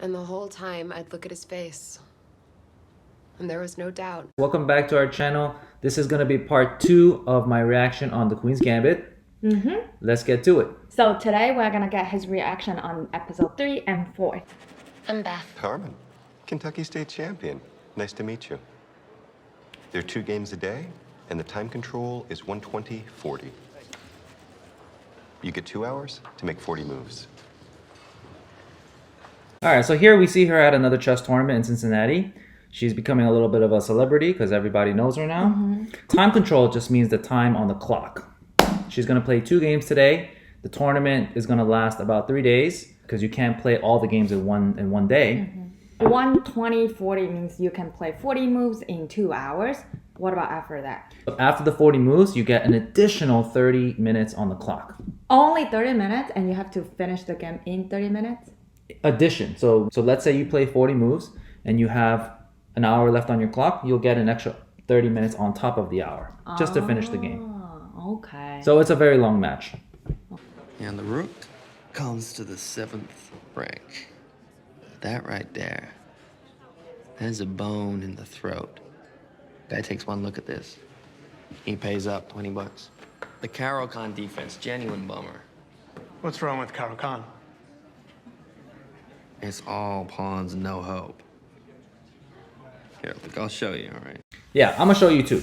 And the whole time, I'd look at his face. And there was no doubt. Welcome back to our channel. This is going to be part 2 of my reaction on The Queen's Gambit. Let's get to it. So today we're gonna get his reaction on episode 3 and 4. I'm Beth. Carmen, Kentucky State champion. Nice to meet you. There are 2 games a day, and the time control is 120/40. You get 2 hours to make 40 moves. Alright, so here we see her at another chess tournament in Cincinnati. She's becoming a little bit of a celebrity because everybody knows her now. Time control just means the time on the clock. She's going to play 2 games today. The tournament is going to last about 3 days because you can't play all the games in one day. 120/40 means you can play 40 moves in 2 hours. What about after that? After the 40 moves, you get an additional 30 minutes on the clock. Only 30 minutes and you have to finish the game in 30 minutes? Addition. So let's say you play 40 moves and you have an hour left on your clock, you'll get an extra 30 minutes on top of the hour just to finish the game. Okay. So it's a very long match. And the rook comes to the 7th rank. That right there. There's a bone in the throat. Guy takes one look at this. He pays up 20 bucks. The Caro Khan defense, genuine bummer. What's wrong with Caro Khan? It's all pawns, no hope. Here, look, I'll show you, all right? Yeah, I'm gonna show you too.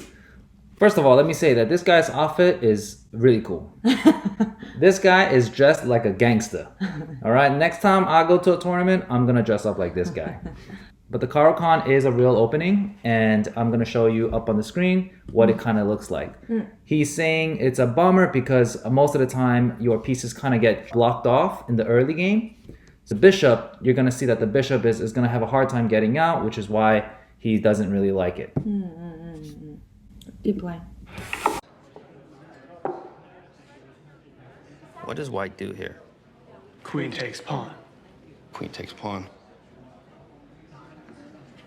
First of all, let me say that this guy's outfit is really cool. This guy is dressed like a gangster. All right, next time I go to a tournament, I'm gonna dress up like this guy. But the Caro Khan is a real opening, and I'm gonna show you up on the screen what it kind of looks like. He's saying it's a bummer because most of the time your pieces kind of get blocked off in the early game. The bishop, you're gonna see that the bishop is gonna have a hard time getting out, which is why he doesn't really like it. Deep play. What does white do here? Queen takes pawn. Queen takes pawn.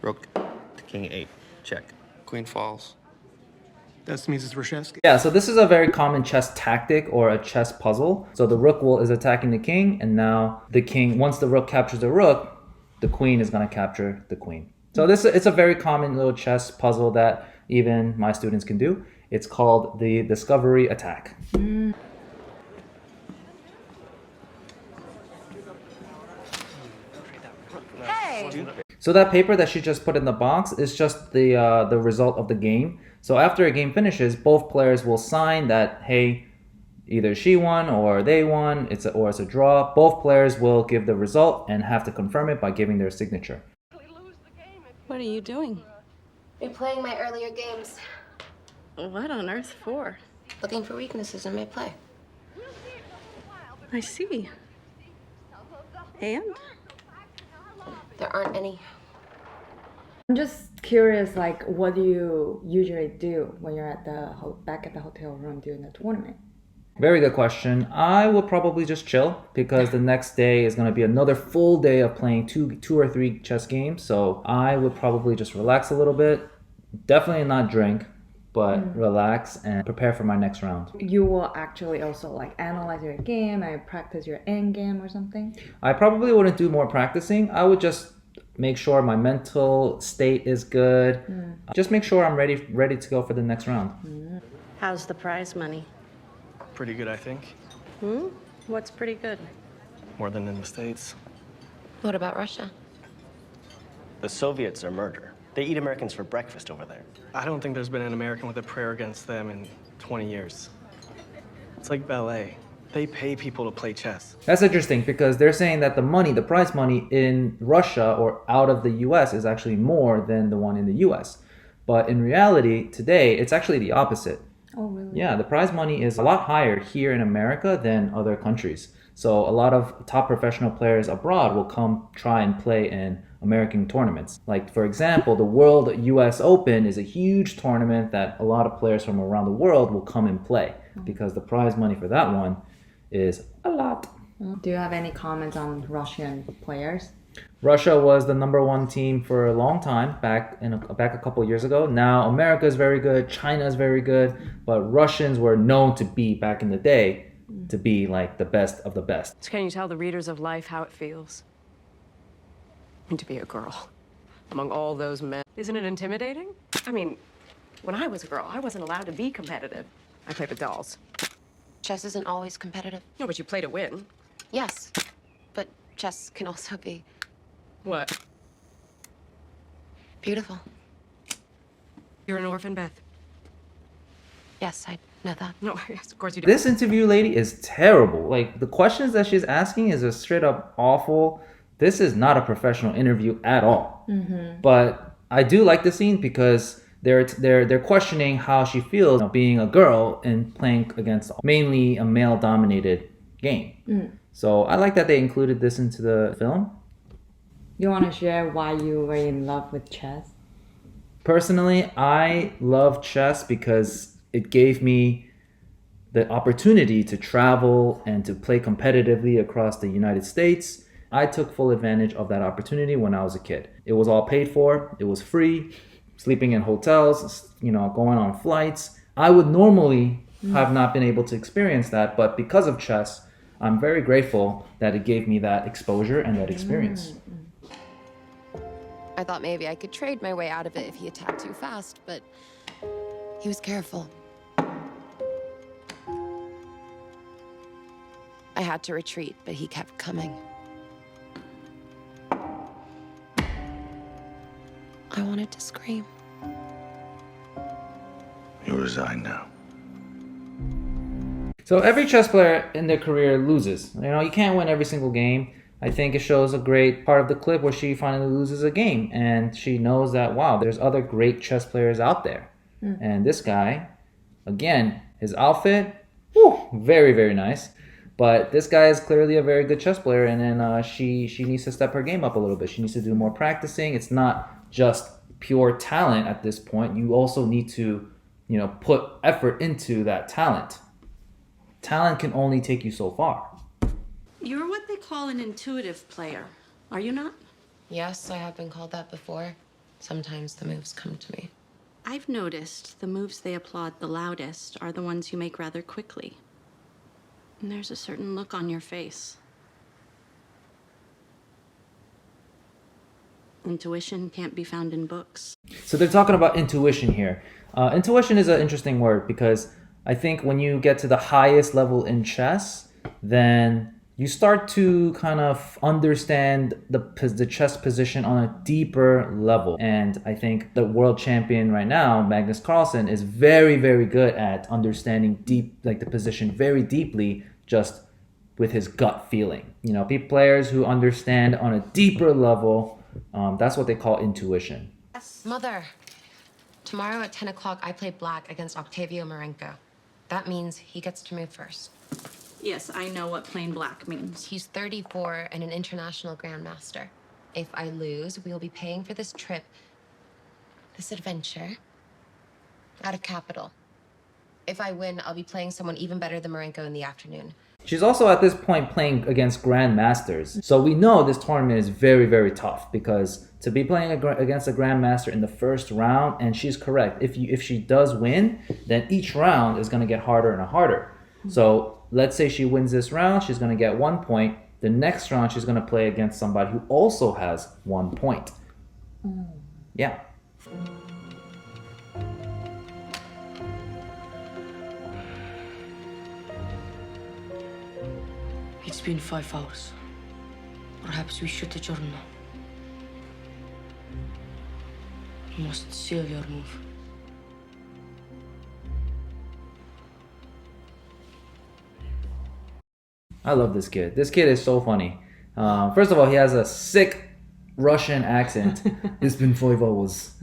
Rook to king 8. Check. Queen falls. That means it's Reshevsky. Yeah, so this is a very common chess tactic or a chess puzzle. So the rook is attacking the king, and now the king, once the rook captures the rook, the queen is going to capture the queen. So it's a very common little chess puzzle that even my students can do. It's called the discovery attack. So that paper that she just put in the box is just the result of the game. So after a game finishes, both players will sign that, hey, either she won or they won, it's a draw. Both players will give the result and have to confirm it by giving their signature. What are you doing? Replaying my earlier games. What on earth for? Looking for weaknesses in my play. I see. And? There aren't any. I'm just curious, like, what do you usually do when you're at back at the hotel room during the tournament? Very good question. I will probably just chill because the next day is going to be another full day of playing two or three chess games. So I would probably just relax a little bit. Definitely not drink, but relax and prepare for my next round. You will actually also like analyze your game and practice your end game or something? I probably wouldn't do more practicing. I would just make sure my mental state is good. Just make sure I'm ready to go for the next round. How's the prize money? Pretty good, I think. What's pretty good? More than in the States. What about Russia? The Soviets are murder. They eat Americans for breakfast over there. I don't think there's been an American with a prayer against them in 20 years. It's like ballet. They pay people to play chess. That's interesting because they're saying that the prize money in Russia or out of the US is actually more than the one in the US. But in reality, today, it's actually the opposite. Oh, really? Yeah, the prize money is a lot higher here in America than other countries. So a lot of top professional players abroad will come try and play in American tournaments. Like, for example, the World US Open is a huge tournament that a lot of players from around the world will come and play because the prize money for that one is a lot. Do you have any comments on Russian players? Russia was the #1 team for a long time, back a couple years ago. Now America is very good, China is very good, but Russians were known to be, back in the day, to be like the best of the best. So can you tell the readers of Life how it feels? And to be a girl among all those men, isn't it intimidating? I mean, when I was a girl, I wasn't allowed to be competitive. I played with dolls. Chess isn't always competitive. No, but you play to win. Yes, but chess can also be What? beautiful. You're an orphan, Beth. Yes, I know that. No, yes, of course you do. This interview lady is terrible. Like, the questions that she's asking is just straight up awful. This is not a professional interview at all. But I do like the scene because they're questioning how she feels, you know, being a girl and playing against mainly a male-dominated game. So I like that they included this into the film. You want to share why you were in love with chess? Personally, I love chess because it gave me the opportunity to travel and to play competitively across the United States. I took full advantage of that opportunity when I was a kid. It was all paid for, it was free, sleeping in hotels, you know, going on flights. I would normally have not been able to experience that, but because of chess, I'm very grateful that it gave me that exposure and that experience. I thought maybe I could trade my way out of it if he attacked too fast, but he was careful. I had to retreat, but he kept coming. I wanted to scream. You resign now. So every chess player in their career loses. You know, you can't win every single game. I think it shows a great part of the clip where she finally loses a game and she knows that, wow, there's other great chess players out there. And this guy, again, his outfit, whew, very, very nice. But this guy is clearly a very good chess player, and then she needs to step her game up a little bit. She needs to do more practicing. It's not just pure talent at this point. You also need to, you know, put effort into that talent. Talent can only take you so far. You're what they call an intuitive player, are you not? Yes, I have been called that before. Sometimes the moves come to me. I've noticed the moves they applaud the loudest are the ones you make rather quickly. And there's a certain look on your face. Intuition can't be found in books. So they're talking about intuition here. Intuition is an interesting word because I think when you get to the highest level in chess, then you start to kind of understand the chess position on a deeper level. And I think the world champion right now, Magnus Carlsen, is very, very good at understanding the position very deeply, just with his gut feeling. You know, players who understand on a deeper level, that's what they call intuition. Mother, tomorrow at 10 o'clock, I play black against Octavio Marenko. That means he gets to move first. Yes, I know what plain black means. He's 34 and an international grandmaster. If I lose, we will be paying for this trip, this adventure, out of capital. If I win, I'll be playing someone even better than Marenko in the afternoon. She's also at this point playing against grandmasters. So we know this tournament is very, very tough because to be playing against a grandmaster in the first round, and she's correct, if she does win, then each round is going to get harder and harder. So let's say she wins this round, she's going to get 1 point. The next round, she's going to play against somebody who also has 1 point. Yeah. It's been 5 hours. Perhaps we should adjourn now. You must seal your move. I love this kid. This kid is so funny. First of all, he has a sick Russian accent. It's been 5 hours.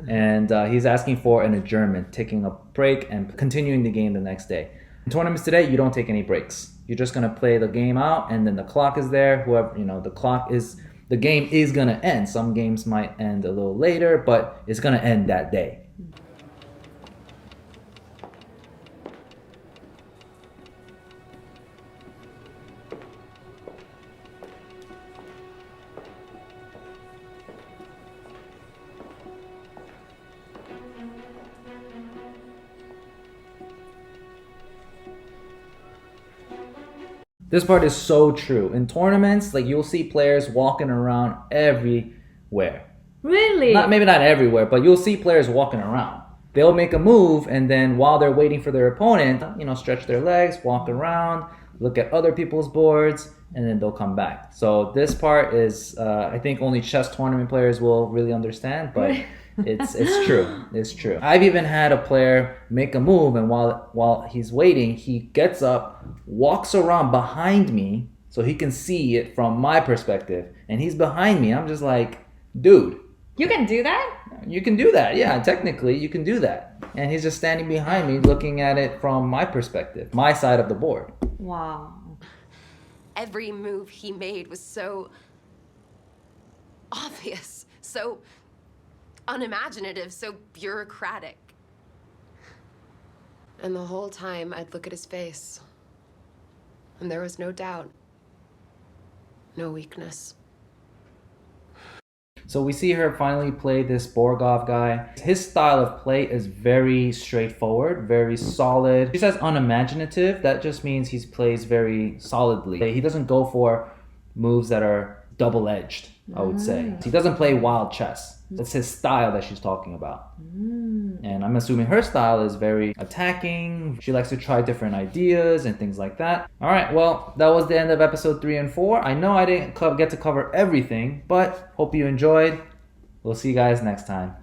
And he's asking for an adjournment, taking a break and continuing the game the next day. In tournaments today, you don't take any breaks. You're just going to play the game out, and then the clock is there. Whoever, you know, the game is going to end. Some games might end a little later, but it's going to end that day. This part is so true. In tournaments, like, you'll see players walking around every everywhere. Really? Maybe not everywhere, but you'll see players walking around. They'll make a move, and then while they're waiting for their opponent, stretch their legs, walk around, look at other people's boards, and then they'll come back. So this part is, I think only chess tournament players will really understand, but it's true. It's true. I've even had a player make a move, and while he's waiting, he gets up, walks around behind me, so he can see it from my perspective, and he's behind me. I'm just like, dude. You can do that? You can do that, yeah. Technically, you can do that. And he's just standing behind me looking at it from my perspective, my side of the board. Wow. Every move he made was so obvious, so unimaginative, so bureaucratic. And the whole time, I'd look at his face, and there was no doubt, no weakness. So we see her finally play this Borgov guy. His style of play is very straightforward, very solid. She says unimaginative. That just means he plays very solidly. He doesn't go for moves that are double-edged, I would say. He doesn't play wild chess. That's his style that she's talking about. And I'm assuming her style is very attacking. She likes to try different ideas and things like that. All right, well, that was the end of episode 3 and 4. I know I didn't get to cover everything, but hope you enjoyed. We'll see you guys next time.